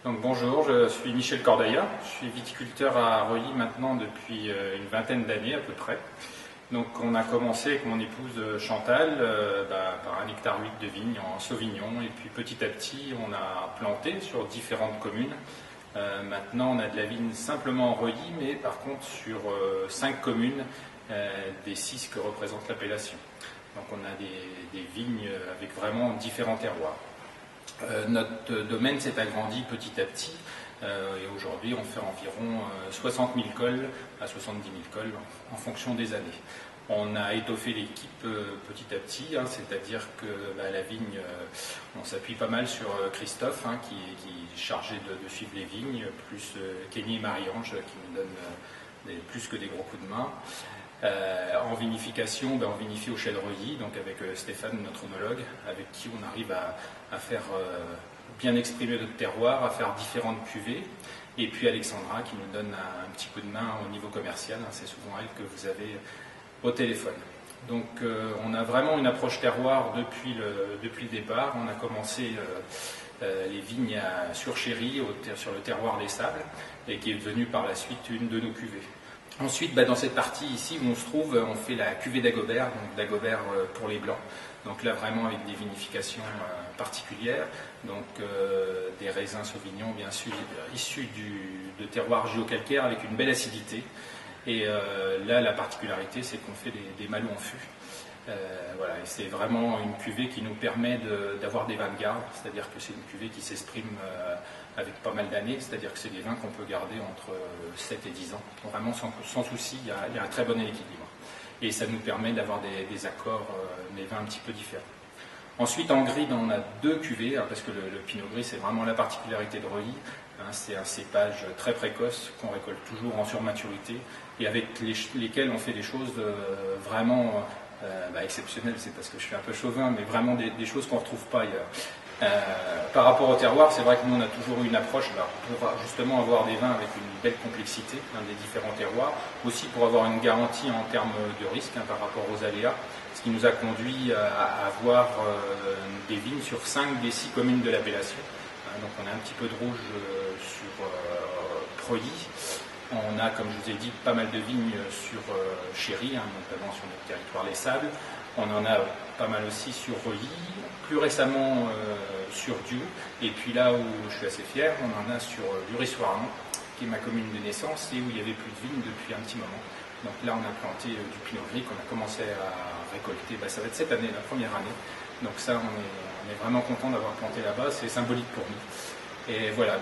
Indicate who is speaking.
Speaker 1: Donc bonjour, je suis Michel Cordailla, je suis viticulteur à Reuilly maintenant depuis une vingtaine d'années à peu près. Donc on a commencé avec mon épouse Chantal par 1,8 hectare de vignes en Sauvignon et puis petit à petit on a planté sur différentes communes. Maintenant on a de la vigne simplement en Reuilly mais par contre sur 5 communes des 6 que représente l'appellation. Donc on a des vignes avec vraiment différents terroirs. Notre domaine s'est agrandi petit à petit et aujourd'hui on fait environ 60 000 cols à 70 000 cols en fonction des années. On a étoffé l'équipe petit à petit, c'est-à-dire que la vigne, on s'appuie pas mal sur Christophe qui est chargé de suivre les vignes, plus Kenny et Marie-Ange qui nous donnent plus que des gros coups de main. En vinification, on vinifie au Chai de Reuilly, donc avec Stéphane, notre oenologue, avec qui on arrive à faire bien exprimer notre terroir, à faire différentes cuvées. Et puis Alexandra qui nous donne un petit coup de main au niveau commercial, c'est souvent elle que vous avez au téléphone. Donc on a vraiment une approche terroir depuis le départ. On a commencé les vignes sur Chéry, sur le terroir des sables, et qui est devenue par la suite une de nos cuvées. Ensuite, dans cette partie ici où on se trouve, on fait la cuvée d'Agobert, donc d'Agobert pour les blancs. Donc là vraiment avec des vinifications particulières, donc des raisins sauvignons bien sûr issus de terroirs géocalcaires avec une belle acidité. Et là la particularité c'est qu'on fait des malous en fût. Voilà, et c'est vraiment une cuvée qui nous permet d'avoir des vins de garde, c'est-à-dire que c'est une cuvée qui s'exprime avec pas mal d'années, c'est-à-dire que c'est des vins qu'on peut garder entre 7 et 10 ans, vraiment sans souci, il y a un très bon équilibre. Et ça nous permet d'avoir des accords, des vins un petit peu différents. Ensuite, en gris, on a 2 cuvées, parce que le Pinot Gris, c'est vraiment la particularité de Reuilly. C'est un cépage très précoce qu'on récolte toujours en surmaturité et avec lesquels on fait des choses vraiment exceptionnelles. C'est parce que je suis un peu chauvin, mais vraiment des choses qu'on ne retrouve pas ailleurs. Par rapport au terroir, c'est vrai que nous on a toujours eu une approche pour justement avoir des vins avec une belle complexité des différents terroirs, aussi pour avoir une garantie en termes de risque par rapport aux aléas, ce qui nous a conduit à avoir des vignes sur 5 des 6 communes de l'appellation. Donc on a un petit peu de rouge sur Preuilly. On a, comme je vous ai dit, pas mal de vignes sur Chéry, notamment sur notre territoire Les Sables. On en a pas mal aussi sur Reuilly, plus récemment sur Diou. Et puis là où je suis assez fier, on en a sur Lury-sur-Arnon, qui est ma commune de naissance et où il n'y avait plus de vignes depuis un petit moment. Donc là on a planté du Pinot Gris qu'on a commencé à récolter, ça va être cette année, la première année. Donc ça on est vraiment content d'avoir planté là-bas, c'est symbolique pour nous. Et voilà.